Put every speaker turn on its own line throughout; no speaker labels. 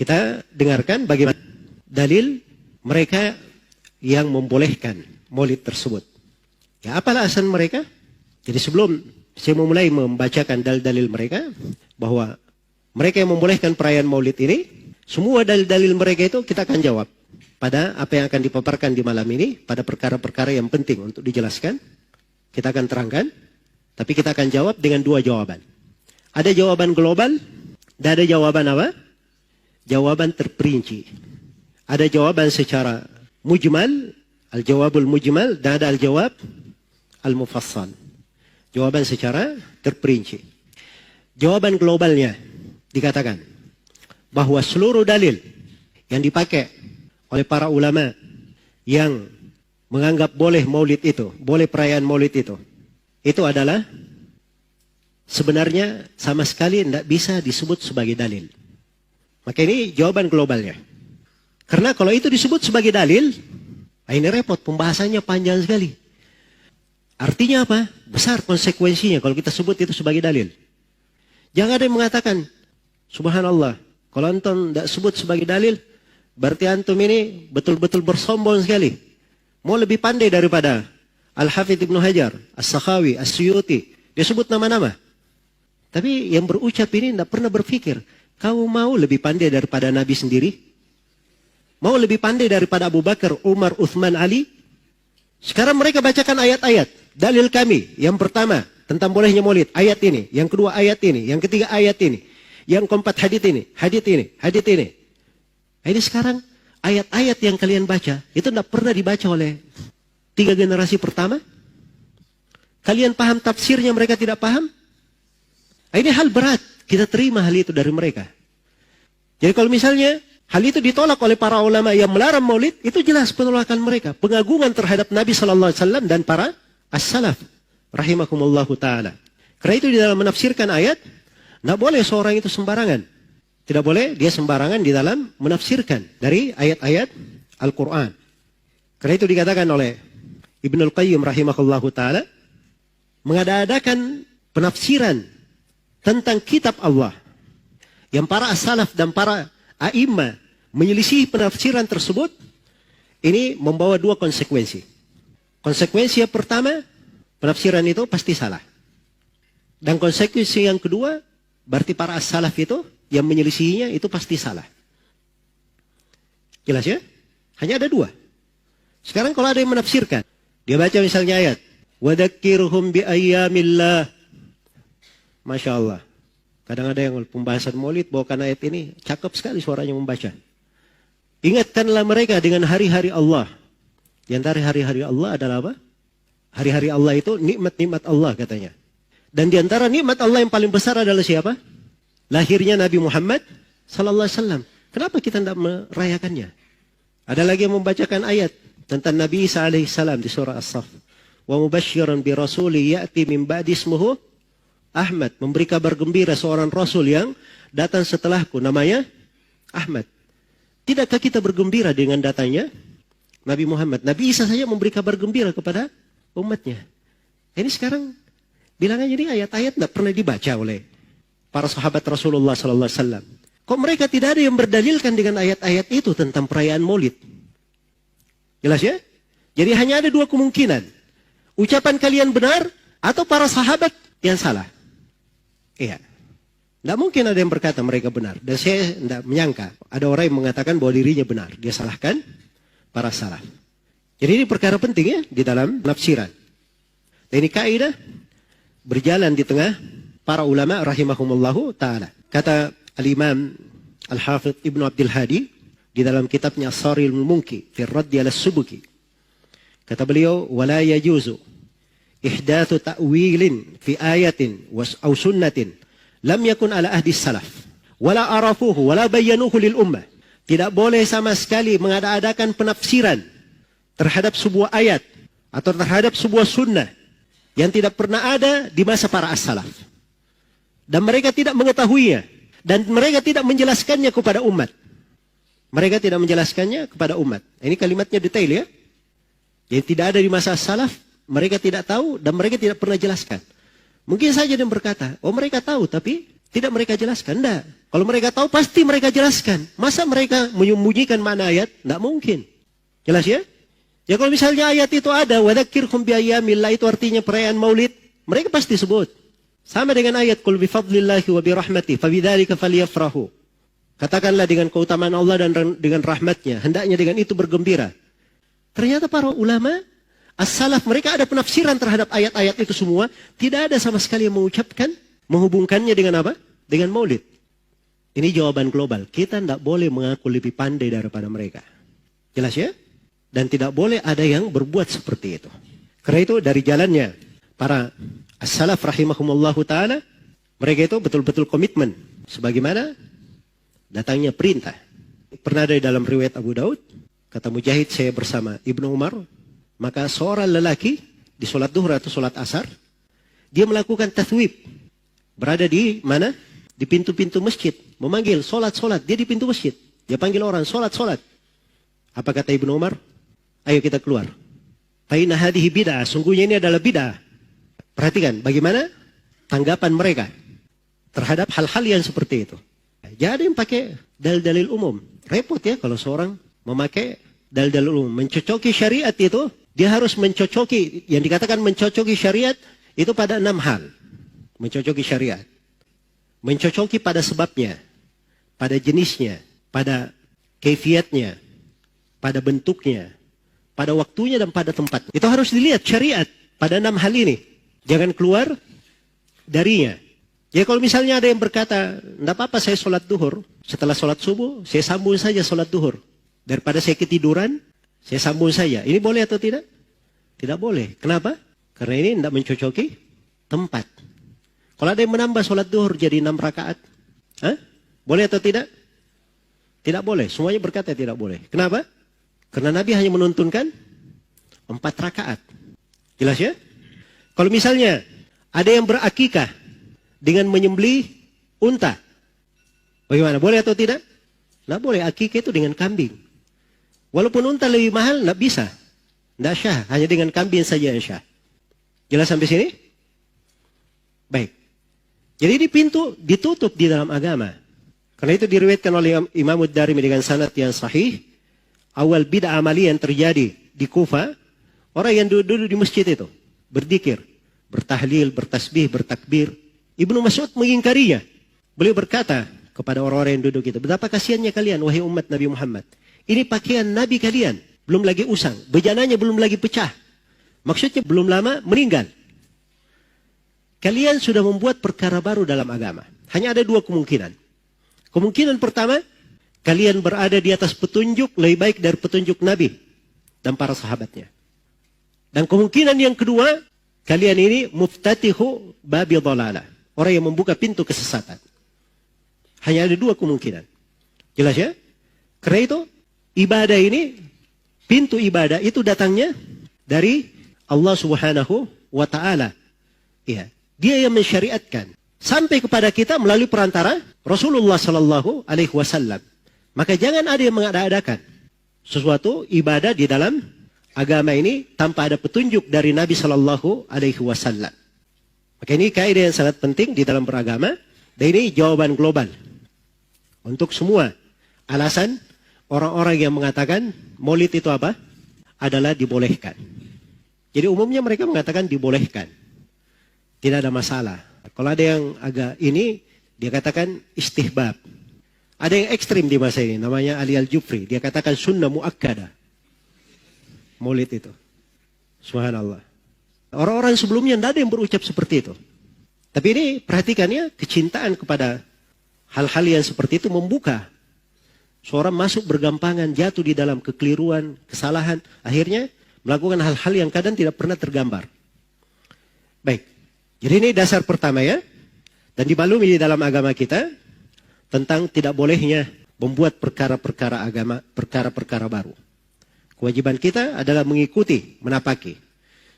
Kita dengarkan bagaimana dalil mereka yang membolehkan maulid tersebut. Ya, apalah alasan mereka? Jadi sebelum saya memulai membacakan dalil-dalil mereka, bahwa mereka yang membolehkan perayaan maulid ini, semua dalil-dalil mereka itu kita akan jawab pada apa yang akan dipaparkan di malam ini, pada perkara-perkara yang penting untuk dijelaskan. Kita akan terangkan, tapi kita akan jawab dengan dua jawaban. Ada jawaban global, dan ada jawaban apa? Jawaban terperinci. Ada jawaban secara mujmal, al-jawabul mujmal, dan ada al-jawab al-mufassal. Jawaban secara terperinci. Jawaban globalnya dikatakan bahwa seluruh dalil yang dipakai oleh para ulama yang menganggap boleh maulid itu, boleh perayaan maulid itu adalah sebenarnya sama sekali tidak bisa disebut sebagai dalil. Maka ini jawaban globalnya. Karena kalau itu disebut sebagai dalil, ini repot, pembahasannya panjang sekali. Artinya apa? Besar konsekuensinya kalau kita sebut itu sebagai dalil. Jangan ada yang mengatakan, subhanallah, kalau antum tidak sebut sebagai dalil, berarti antum ini betul-betul bersombong sekali. Mau lebih pandai daripada Al-Hafidh Ibnu Hajar, As-Sakhawi, As-Suyuti. Dia sebut nama-nama. Tapi yang berucap ini tidak pernah berpikir, kau mau lebih pandai daripada Nabi sendiri? Mau lebih pandai daripada Abu Bakar, Umar, Uthman, Ali? Sekarang mereka bacakan ayat-ayat. Dalil kami, yang pertama, tentang bolehnya maulid, ayat ini. Yang kedua ayat ini. Yang ketiga ayat ini. Yang keempat hadits ini. Hadits ini. Hadits ini. Ini sekarang ayat-ayat yang kalian baca, itu tidak pernah dibaca oleh 3 generasi pertama. Kalian paham tafsirnya, mereka tidak paham. Ini hal berat. Kita terima hal itu dari mereka. Jadi kalau misalnya hal itu ditolak oleh para ulama yang melarang maulid, itu jelas penolakan mereka. Pengagungan terhadap Nabi SAW dan para as-salaf. Rahimakumullahu ta'ala. Karena itu di dalam menafsirkan ayat, tidak boleh seorang itu sembarangan. Tidak boleh dia sembarangan di dalam menafsirkan dari ayat-ayat Al-Quran. Karena itu dikatakan oleh Ibnul Qayyim rahimahullahu ta'ala, mengada-adakan penafsiran tentang kitab Allah yang para as-salaf dan para a'imah menyelisih penafsiran tersebut, ini membawa 2 konsekuensi. Konsekuensi yang pertama, penafsiran itu pasti salah. Dan konsekuensi yang kedua, berarti para as-salaf itu yang menyelisihinya itu pasti salah. Jelas ya? Hanya ada 2. Sekarang kalau ada yang menafsirkan, dia baca misalnya ayat, وَذَكِّرْهُمْ بِأَيَّامِ Masya Allah. Kadang ada yang pembahasan maulid bawakan ayat ini, cakep sekali suaranya membaca. Ingatkanlah mereka dengan hari-hari Allah. Di antara hari-hari Allah adalah apa? Hari-hari Allah itu nikmat-nikmat Allah katanya. Dan di antara nikmat Allah yang paling besar adalah siapa? Lahirnya Nabi Muhammad sallallahu alaihi wasallam. Kenapa kita tidak merayakannya? Ada lagi yang membacakan ayat tentang Nabi Isa alaihi salam di surah As-Saff. Wa mubasysyiran bi rasuli ya'ti min ba'di ismuhu Ahmad, memberi kabar gembira seorang rasul yang datang setelahku, namanya Ahmad. Tidakkah kita bergembira dengan datangnya Nabi Muhammad? Nabi Isa saja memberi kabar gembira kepada umatnya. Ini sekarang bilangannya ini ayat-ayat tidak pernah dibaca oleh para sahabat Rasulullah sallallahu alaihi wasallam. Kok mereka tidak ada yang berdalilkan dengan ayat-ayat itu tentang perayaan Maulid? Jelas ya? Jadi hanya ada 2 kemungkinan. Ucapan kalian benar atau para sahabat yang salah. Iya. Tidak mungkin ada yang berkata mereka benar. Dan saya tidak menyangka ada orang yang mengatakan bahwa dirinya benar. Dia salahkan para salaf. Jadi ini perkara penting ya di dalam penafsiran. Dan ini kaidah berjalan di tengah para ulama rahimahumullahu ta'ala. Kata al-Imam Al-Hafidh Ibnu Abdul Hadi di dalam kitabnya As-Sarimul Munki fi Raddi 'ala Subuki. Kata beliau, "Wala yajuzu ihdatsu ta'wilin fi ayatin aw sunnatin lam yakun ala ahdi salaf wala arafuhu wala bayyanuhu lil ummah." Tidak boleh sama sekali mengada-adakan penafsiran terhadap sebuah ayat atau terhadap sebuah sunnah yang tidak pernah ada di masa para as-salaf. Dan mereka tidak mengetahuinya. Dan mereka tidak menjelaskannya kepada umat. Mereka tidak menjelaskannya kepada umat. Ini kalimatnya detail ya. Jadi tidak ada di masa as-salaf. Mereka tidak tahu dan mereka tidak pernah jelaskan. Mungkin saja dia berkata, oh mereka tahu tapi Tidak mereka jelaskan, enggak. Kalau mereka tahu pasti mereka jelaskan. Masa mereka menyembunyikan makna ayat? Enggak mungkin. Jelas ya? Ya kalau misalnya ayat itu ada, wadzakirhum biayyamillah, itu artinya perayaan Maulid, mereka pasti sebut. Sama dengan ayat qul bifadlillahi wa birahmatihi fabidzalika falyafrahu. Katakanlah dengan keutamaan Allah dan dengan rahmatnya, hendaknya dengan itu bergembira. Ternyata para ulama as-salaf mereka ada penafsiran terhadap ayat-ayat itu semua, tidak ada sama sekali yang mengucapkan menghubungkannya dengan apa? Dengan Maulid. Ini jawaban global. Kita tidak boleh mengaku lebih pandai daripada mereka. Jelas ya? Dan tidak boleh ada yang berbuat seperti itu. Karena itu dari jalannya para as-salaf rahimahumullahu ta'ala, mereka itu betul-betul komitmen. Sebagaimana datangnya perintah. Pernah ada dalam riwayat Abu Daud, kata Mujahid, saya bersama Ibnu Umar, maka seorang lelaki di sholat duhur atau sholat asar, dia melakukan tathwib. Berada di mana? Di pintu-pintu masjid. Memanggil, sholat. Dia di pintu masjid. Dia panggil orang, sholat. Apa kata Ibnu Umar? Ayo kita keluar. Faina hadhihi bid'ah. Sungguhnya ini adalah bid'ah. Perhatikan bagaimana tanggapan mereka terhadap hal-hal yang seperti itu. Jadi yang pakai dalil-dalil umum. Repot ya kalau seorang memakai dalil-dalil umum. Mencocoki syariat itu, dia harus mencocoki. Yang dikatakan mencocoki syariat itu pada 6 hal. Mencocoki syariat. Mencocoki pada sebabnya, pada jenisnya, pada kaifiatnya, pada bentuknya, pada waktunya dan pada tempatnya. Itu harus dilihat syariat pada 6 hal ini. Jangan keluar darinya. Ya kalau misalnya ada yang berkata, enggak apa-apa saya sholat duhur, setelah sholat subuh, saya sambung saja sholat duhur. Daripada saya ketiduran, saya sambung saja. Ini boleh atau tidak? Tidak boleh. Kenapa? Karena ini tidak mencocoki tempat. Kalau ada yang menambah sholat duhur jadi 6 rakaat, boleh atau tidak? Tidak boleh. Semuanya berkata tidak boleh. Kenapa? Karena Nabi hanya menuntunkan 4 rakaat. Jelas ya? Kalau misalnya ada yang berakikah dengan menyembelih unta, bagaimana? Boleh atau tidak? Tidak boleh. Akikah itu dengan kambing. Walaupun unta lebih mahal, tidak bisa. Tidak syah. Hanya dengan kambing saja yang syah. Jelas sampai sini? Baik. Jadi ini pintu ditutup di dalam agama. Karena itu diriwayatkan oleh Imam Ad-Darimi dengan sanad yang sahih. Awal bid'ah amali yang terjadi di Kufa, orang yang duduk di masjid itu berzikir, bertahlil, bertasbih, bertakbir. Ibnu Mas'ud mengingkarinya. Beliau berkata kepada orang-orang yang duduk itu, betapa kasihannya kalian wahai umat Nabi Muhammad. Ini pakaian Nabi kalian, belum lagi usang, bejananya belum lagi pecah. Maksudnya belum lama meninggal. Kalian sudah membuat perkara baru dalam agama. Hanya ada 2 kemungkinan. Kemungkinan pertama, kalian berada di atas petunjuk lebih baik dari petunjuk Nabi dan para sahabatnya. Dan kemungkinan yang kedua, kalian ini muftatihu babi dhalalah. Orang yang membuka pintu kesesatan. Hanya ada 2 kemungkinan. Jelas ya? Karena itu, ibadah ini, pintu ibadah itu datangnya dari Allah Subhanahu wa ta'ala. Iya. Dia yang mensyariatkan sampai kepada kita melalui perantara Rasulullah sallallahu alaihi wasallam. Maka jangan ada yang mengada-adakan sesuatu ibadah di dalam agama ini tanpa ada petunjuk dari Nabi sallallahu alaihi wasallam. Maka ini kaidah yang sangat penting di dalam beragama, dan ini jawaban global untuk semua alasan orang-orang yang mengatakan Maulid itu apa? Adalah dibolehkan. Jadi umumnya mereka mengatakan dibolehkan. Tidak ada masalah. Kalau ada yang agak ini, dia katakan istihbab. Ada yang ekstrim di masa ini, namanya Ali Al-Jufri. Dia katakan sunnah mu'akkada. Maulid itu. Subhanallah. Orang-orang sebelumnya tidak ada yang berucap seperti itu. Tapi ini perhatikannya, kecintaan kepada hal-hal yang seperti itu membuka. Seorang masuk bergampangan, jatuh di dalam kekeliruan, kesalahan. Akhirnya melakukan hal-hal yang kadang tidak pernah tergambar. Baik. Jadi ini dasar pertama ya. Dan dimaklumi di dalam agama kita tentang tidak bolehnya membuat perkara-perkara agama, perkara-perkara baru. Kewajiban kita adalah mengikuti, menapaki.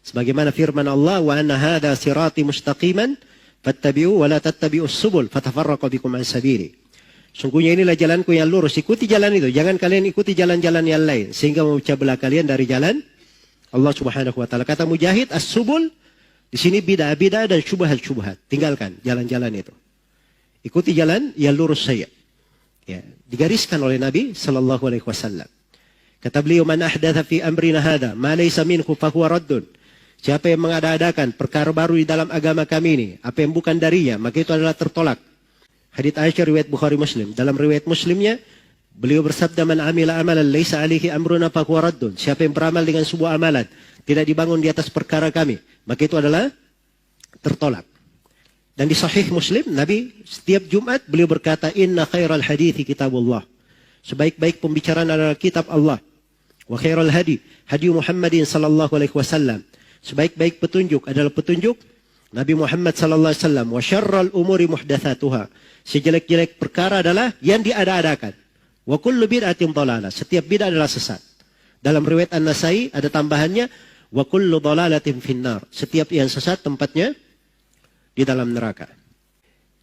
Sebagaimana firman Allah, wa anna hadza sirati mustaqiman fattabi'u wa la tattabi'us subul fatafarraqu bikum an sabili. Sungguhnya inilah jalanku yang lurus, ikuti jalan itu. Jangan kalian ikuti jalan-jalan yang lain sehingga memecah belah kalian dari jalan Allah Subhanahu wa taala. Kata Mujahid, as-subul di sini bid'ah-bid'ah dan syubhat-syubhat. Tinggalkan jalan-jalan itu. Ikuti jalan yang lurus saya. Ya, digariskan oleh Nabi sallallahu alaihi wasallam. Kata beliau, "Man ahdatha fi amrina hadza ma laysa minhu fa huwa raddun." Siapa yang mengada-adakan perkara baru di dalam agama kami ini, apa yang bukan darinya, maka itu adalah tertolak. Hadits Aisyah riwayat Bukhari Muslim. Dalam riwayat Muslimnya, beliau bersabda, "Man amila amalan laysa alaihi amruna fa huwa raddun." Siapa yang beramal dengan sebuah amalan tidak dibangun di atas perkara kami, maka itu adalah tertolak. Dan di Sahih Muslim, Nabi setiap Jumat beliau berkata, "Inna khairal hadithi kitabullah." Sebaik-baik pembicaraan adalah kitab Allah. Wa khairal hadi Muhammadin sallallahu alaihi wasallam. Sebaik-baik petunjuk adalah petunjuk Nabi Muhammad sallallahu alaihi wasallam. Wa syarral umuri muhdatsatuha. Sejelek-jelek perkara adalah yang diada-adakan. Wa kullu bid'atin dhalalah. Setiap bid'ah adalah sesat. Dalam riwayat An-Nasai ada tambahannya, wa kullu dhalalatin finnar. Setiap yang sesat tempatnya di dalam neraka.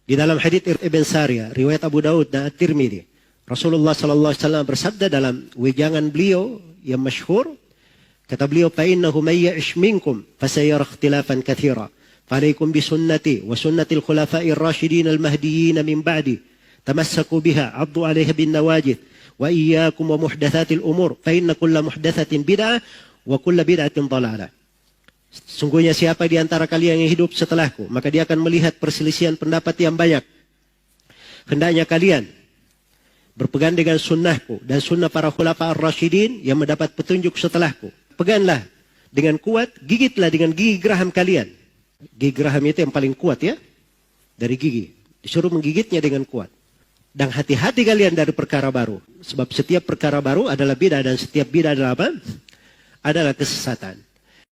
Di dalam hadits Ibn Sariyah, riwayat Abu Daud dan At-Tirmidzi, Rasulullah sallallahu alaihi wasallam bersabda dalam wejangan beliau yang masyhur, kata beliau, "Fa innahu may ya'ish minkum fasayara ikhtilafan katsira. Fa'alaikum bi sunnati wa sunnati al-khulafa'ir rasyidin al-mahdiyyin min ba'di. Tamassaku biha 'addu 'alaiha bin nawajid wa iyyakum wa muhdatsatil umur fa inna kulla muhdatsatin bid'ah wa kulla bid'atin dhalalah." Sungguhnya siapa di antara kalian yang hidup setelahku, maka dia akan melihat perselisihan pendapat yang banyak. Hendaknya kalian berpegang dengan sunnahku dan sunnah para khulafa ar-rasyidin yang mendapat petunjuk setelahku. Peganglah dengan kuat, gigitlah dengan gigi geraham kalian. Gigi geraham itu yang paling kuat ya, dari gigi. Disuruh menggigitnya dengan kuat. Dan hati-hati kalian dari perkara baru. Sebab setiap perkara baru adalah bid'ah dan setiap bid'ah adalah apa? Adalah kesesatan.